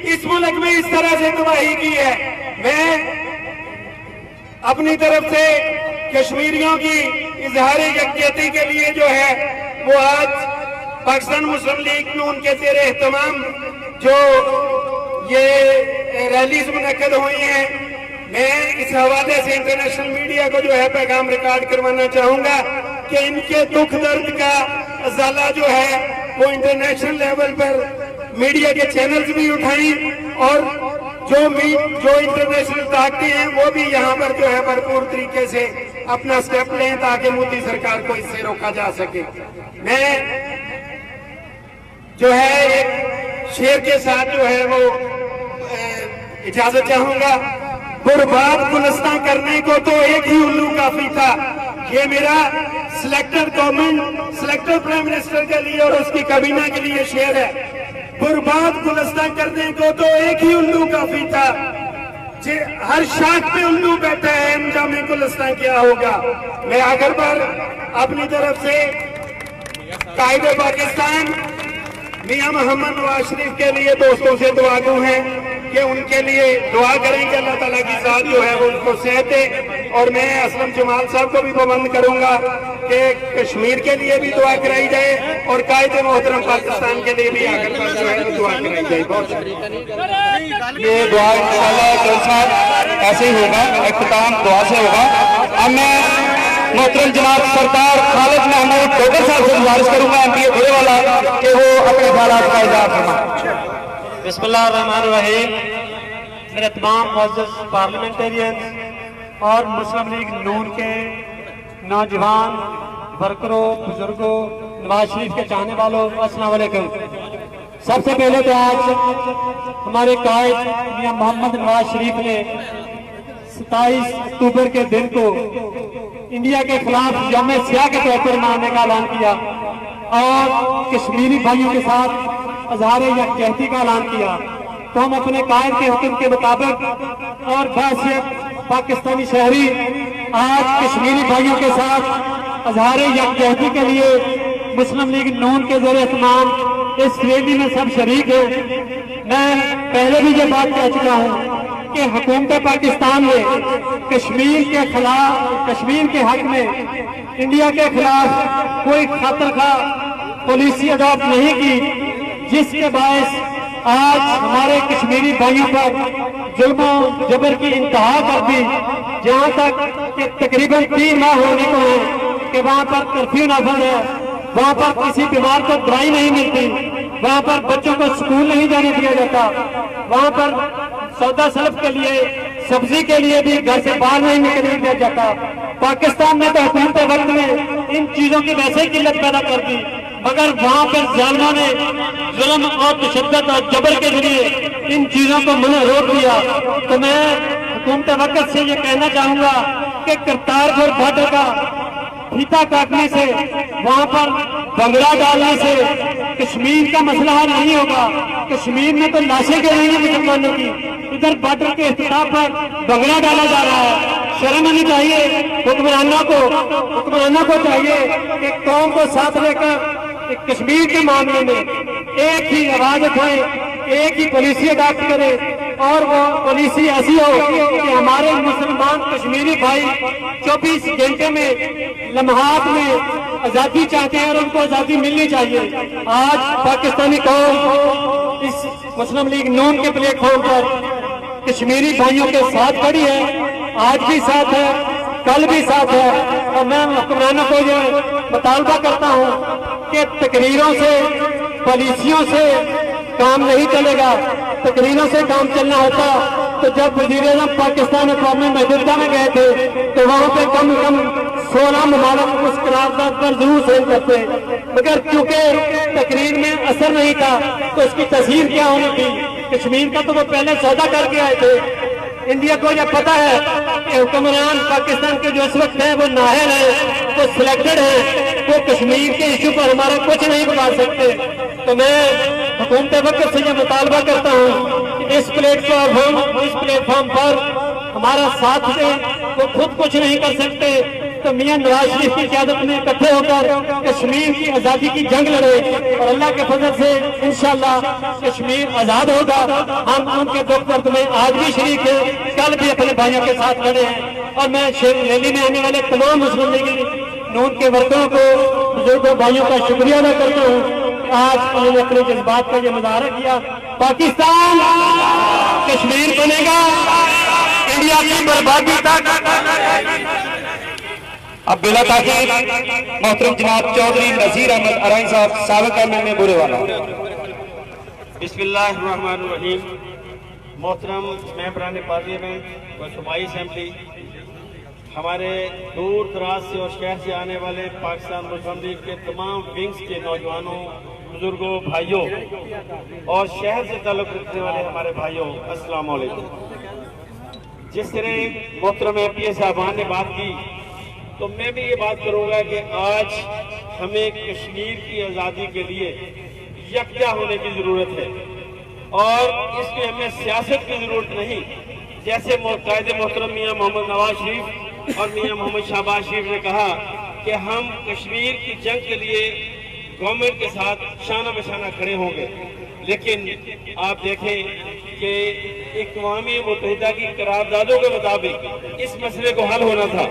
इस मुल्क में इस तरह से तबाही की है। मैं अपनी तरफ से कश्मीरियों की इजहार यकजहती के लिए जो है वो आज पाकिस्तान मुस्लिम लीग नून के ज़ेर एहतमाम जो ये रैलीज मुनक्कद हुई हैं, मैं इस हवाले से इंटरनेशनल मीडिया को जो है पैगाम रिकॉर्ड करवाना चाहूंगा कि इनके दुख दर्द का अजाला जो है वो इंटरनेशनल लेवल पर मीडिया के चैनल्स भी उठाएं और जो इंटरनेशनल ताकतें हैं वो भी यहाँ पर जो है भरपूर तरीके से अपना स्टेप लें ताकि मोदी सरकार को इससे रोका जा सके। मैं जो है एक शेर के साथ जो है वो इजाजत चाहूंगा। बर्बाद गुलस्तां करने को तो एक ही उल्लू काफी था। ये मेरा selected government selected prime minister के लिए और उसकी काबीना के लिए शेर है। बर्बाद गुलस्तां करने को तो एक ही उल्लू काफी था। हर शाख पे उल्लू बैठा है, अंजाम गुलस्तां क्या होगा। मैं आखिर पर अपनी तरफ से कायदे पाकिस्तान मियां मोहम्मद नवाज शरीफ के लिए दोस्तों से दुआगो हैं कि उनके लिए दुआ करें कि अल्लाह ताला की ज़ात जो है वो उनको सेहत दे। और मैं असलम जमाल साहब को भी पाबंद करूंगा कि कश्मीर के लिए भी दुआ कराई जाए और कायदे मोहतरम पाकिस्तान के लिए भी आकर पर जो है दुआ कराई जाए। बहुत ये दुआ इंशाअल्लाह जलसा ऐसे ही होगा, इख्तिताम दुआ से होगा। अब मैं मोहतरम जनाब सरदार खालिद महमूद डोगर साहब से गुजारिश करूंगा एमपी घोड़े वाला कि वो अपने ख्यालात का इजहार फरमाएं। बिस्मिल्लाहिर्रहमानिर्रहीम। मेरे तमाम मुअज़्ज़ज़ पार्लियामेंटेरियंस और मुस्लिम लीग नून के नौजवान वर्करों, बुजुर्गों, नवाज शरीफ के चाहने वालों, अस्सलाम वालेकुम। सबसे पहले तो आज हमारे कायद मियां मोहम्मद नवाज शरीफ ने 27 अक्टूबर के दिन को इंडिया के खिलाफ यौम स्याह के तौर पर मनाने का ऐलान किया और कश्मीरी भाइयों के साथ इज़हार यकजहती का ऐलान किया। तो हम अपने कायद के हुक्म के मुताबिक और बासियत पाकिस्तानी शहरी आज कश्मीरी भाइयों के साथ इज़हार यकजहती के लिए मुस्लिम लीग नून के ज़रिए तमाम इस रैली में सब शरीक है। मैं पहले भी ये बात कह चुका हूँ कि हुकूमत पाकिस्तान ने कश्मीर के हक में इंडिया के खिलाफ कोई खातरखा पॉलिसी अडॉप्ट नहीं की, जिसके बायस आज हमारे कश्मीरी भाइयों पर जुल्म जबर की इंतहा कर दी। जहाँ तक कि तकरीबन 3 माह होने को है कि वहाँ पर कर्फ्यू नाफिज है, वहाँ पर किसी बीमार को दवाई नहीं मिलती, वहाँ पर बच्चों को स्कूल नहीं जाने दिया जाता, वहाँ पर सौदा सल्फ के लिए सब्जी के लिए भी घर से बाहर नहीं निकलने दिया जाता। पाकिस्तान में तो हुकूमत वक्त में इन चीजों की वैसे ही किल्लत पैदा कर दी, मगर वहाँ पर जालिमों ने जुल्म और तशद्दुद और जबर के जरिए इन चीजों को मना रोक दिया। तो मैं हुकूमत वक्त से ये कहना चाहूंगा कि करतारपुर बॉर्डर का फीता काटने से, वहाँ पर बंगला डालने से कश्मीर का मसला हल नहीं होगा। कश्मीर में तो लाशें गिर रही हैं मुसलमानों की, इधर बॉर्डर के इख्तिताम पर बंगला डाला जा रहा है। शर्म आनी चाहिए हुक्मरानों को चाहिए कि कौम को साथ लेकर कश्मीर के मामले में एक ही आवाज उठाएं, एक ही पॉलिसी अडॉप्ट करें और वो पॉलिसी ऐसी हो कि हमारे मुसलमान कश्मीरी भाई 24 घंटे में लम्हात में आजादी चाहते हैं और उनको आजादी मिलनी चाहिए। आज पाकिस्तानी कौम इस मुस्लिम लीग नून के प्लेटफॉर्म पर कश्मीरी भाइयों के साथ खड़ी है, आज भी साथ है, कल भी साथ है। और मैं हुक्मरानों को ये मुतालबा करता हूँ कि तकरीरों से, पॉलिसियों से काम नहीं चलेगा। तकरीरों से काम चलना होता तो जब वज़ीर-ए-आज़म पाकिस्तान अक़वाम मुत्तहिदा में गए थे तो वहाँ पे कम से कम 16 ममालिक उस करारदाद पर जरूर साइन करते, मगर क्योंकि तकरीर में असर नहीं था तो उसकी तस्वीर क्या होनी थी। कश्मीर का तो वो पहले सौदा करके आए थे। इंडिया को यह पता है कि हुक्मरान पाकिस्तान के जो इस वक्त है वो नाहल है, वो सिलेक्टेड है, वो कश्मीर के इशू पर हमारा कुछ नहीं बिगाड़ सकते। तो मैं हुकूमत वक्त से यह मुतालबा करता हूँ कि इस प्लेटफॉर्म पर हमारा साथ दें। वो खुद कुछ नहीं कर सकते, تو میاں نواز شریف کی قیادت میں اکٹھے ہو کر کشمیر کی آزادی کی جنگ لڑے اور اللہ کے فضل سے انشاءاللہ کشمیر آزاد ہوگا. ہم ان کے دکھ درد میں آج بھی شریک ہیں, کل بھی اپنے بھائیوں کے ساتھ لڑے ہیں. اور میں ریلی میں آنے والے تمام مسلم لیگ نون کے ورکروں کو, بزرگوں بھائیوں کا شکریہ ادا کرتا ہوں کہ آج انہوں نے اپنے جذبات کا یہ مظاہرہ کیا. پاکستان کشمیر بنے گا, انڈیا کی بربادی تک. اب بلا تاخیر محترم جناب چودھری نذیر احمد ارائیں صاحب سابق MLA بورے والا. بسم اللہ الرحمن الرحیم. محترم ممبران پارلیمنٹ و صوبائی اسمبلی, ہمارے دور دراز سے اور شہر سے آنے والے پاکستان مسلم لیگ کے تمام ونگز کے نوجوانوں, بزرگوں, بھائیوں اور شہر سے تعلق رکھنے والے ہمارے بھائیوں, السلام علیکم. جس طرح محترم MPA صاحبان نے بات کی تو میں بھی یہ بات کروں گا کہ آج ہمیں کشمیر کی آزادی کے لیے یکجا ہونے کی ضرورت ہے اور اس میں ہمیں سیاست کی ضرورت نہیں. جیسے قائد محترم میاں محمد نواز شریف اور میاں محمد شہباز شریف نے کہا کہ ہم کشمیر کی جنگ کے لیے گورنمنٹ کے ساتھ شانہ بشانہ کھڑے ہوں گے, لیکن آپ دیکھیں کہ اقوام متحدہ کی قراردادوں کے مطابق اس مسئلے کو حل ہونا تھا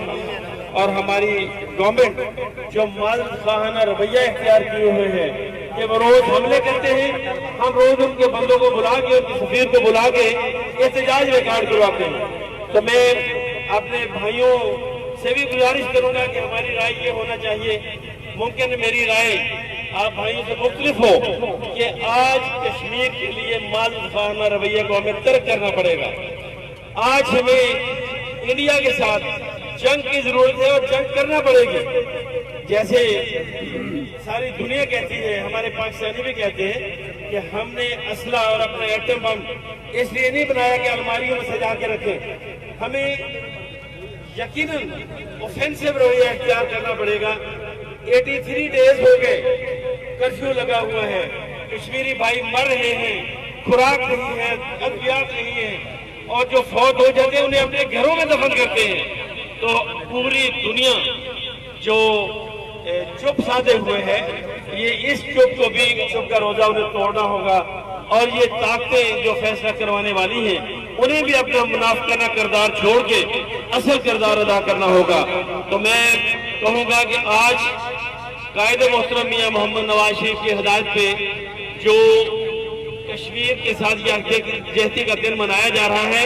اور ہماری گورنمنٹ جو معذرت خواہانہ رویہ اختیار کیے ہوئے ہیں کہ وہ روز حملے کرتے ہیں, ہم روز ان کے بندوں کو بلا کے, ان کی سفیر کو بلا کے احتجاج ریکارڈ کرواتے ہیں. تو میں اپنے بھائیوں سے بھی گزارش کروں گا کہ ہماری رائے یہ ہونا چاہیے, ممکن ہے میری رائے آپ بھائیوں سے مختلف ہو, کہ آج کشمیر کے لیے معذرت خواہانہ رویہ کو ہمیں ترک کرنا پڑے گا. آج ہمیں انڈیا کے ساتھ جنگ کی ضرورت ہے اور جنگ کرنا پڑے گی. جیسے ساری دنیا کہتی ہے, ہمارے پاکستانی بھی کہتے ہیں کہ ہم نے اسلحہ اور اپنا ایٹم بم اس لیے نہیں بنایا کہ الماریوں میں سجا کے رکھیں. ہمیں یقیناً اوفینسو رویہ اختیار کرنا پڑے گا. 83 ڈیز ہو گئے کرفیو لگا ہوا ہے, کشمیری بھائی مر رہے ہیں, خوراک نہیں ہے, ادویات نہیں ہے, اور جو فوت ہو جاتے ہیں انہیں اپنے گھروں میں دفن کرتے ہیں. تو پوری دنیا جو چپ سادے ہوئے ہے, یہ اس چپ کو بھی چپ کا روزہ انہیں توڑنا ہوگا اور یہ طاقتیں جو فیصلہ کروانے والی ہیں انہیں بھی اپنا منافقانہ کردار چھوڑ کے اصل کردار ادا کرنا ہوگا. تو میں کہوں گا کہ آج قائد محترم میاں محمد نواز شریف کی ہدایت پہ جو کشمیر کے ساتھ یکجہتی کا دن منایا جا رہا ہے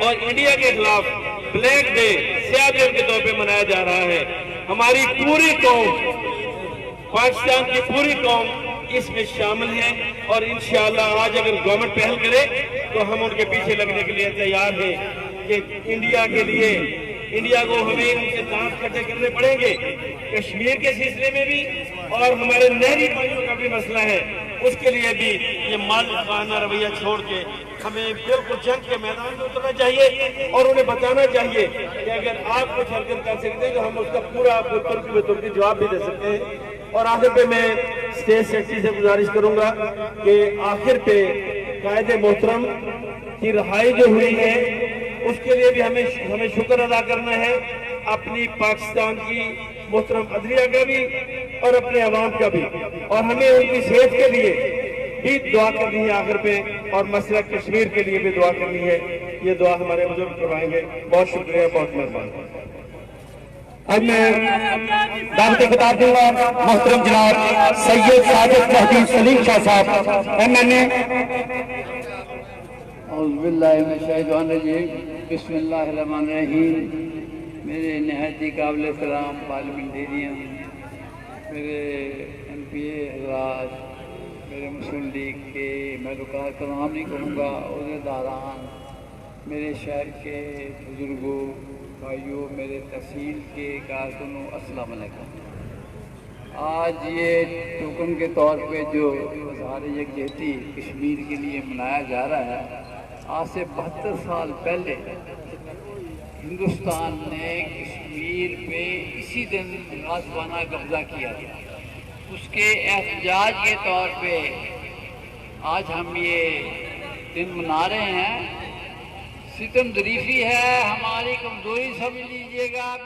اور انڈیا کے خلاف بلیک ڈے, سیاہ دن کے طور پہ منایا جا رہا ہے, ہماری پوری قوم, پاکستان کی پوری قوم اس میں شامل ہے اور انشاءاللہ آج اگر گورنمنٹ پہل کرے تو ہم ان کے پیچھے لگنے کے لیے تیار ہیں کہ انڈیا کے لیے, انڈیا کو ہمیں ان کے دانت کھٹے کرنے پڑیں گے. کشمیر کے سلسلے میں بھی اور ہمارے نہری بھائیوں کا بھی مسئلہ ہے, اس کے لیے بھی یہ معذرت خواہانہ رویہ چھوڑ کے ہمیں بالکل جنگ کے میدان میں اترنا چاہیے اور انہیں بتانا چاہیے کہ اگر آپ کچھ حرکت کر سکتے ہیں تو ہم اس کا پورا آپ کو ترکی جواب بھی دے سکتے ہیں. اور آخر پہ میں اسٹیٹ سیکرٹری سے گزارش کروں گا کہ آخر پہ قائد محترم کی رہائی جو ہوئی ہے اس کے لیے بھی ہمیں شکر ادا کرنا ہے, اپنی پاکستان کی محترم عدلیہ کا بھی اور اپنے عوام کا بھی, اور ہمیں ان کی صحت کے لیے بھی دعا کرنی ہے آخر پہ, اور مسئلہ کشمیر کے لیے بھی دعا کرنی ہے. یہ دعا ہمارے بزرگ کروائیں گے. بہت شکریہ, بہت مہربانی. اب میں دعوت خطاب دوں گا محترم جناب سید ساجد مہدی سلیم شاہ صاحب MNA. اعوذ باللہ من الشیطان الرجیم, بسم اللہ الرحمن الرحیم. میرے نہایت ہی قابل احترام پارلیمنٹیرین, میرے MPA حضرات, میرے مسلم لیگ کے میں رکن تمام نہیں کہوں گا, عہدیداران, میرے شہر کے بزرگوں, بھائیوں, میرے تحصیل کے کارکنوں, السلام علیکم. آج یہ ٹوکن کے طور پہ جو مظاہرہ یکجہتی کشمیر کے لیے منایا جا رہا ہے, آج سے 72 سال پہلے ہندوستان نے کشمیر پہ اسی دن غاصبانہ قبضہ کیا تھا. اس کے احتجاج کے طور پہ آج ہم یہ دن منا رہے ہیں. ستم ظریفی ہے, ہماری کمزوری سمجھ لیجیے گا.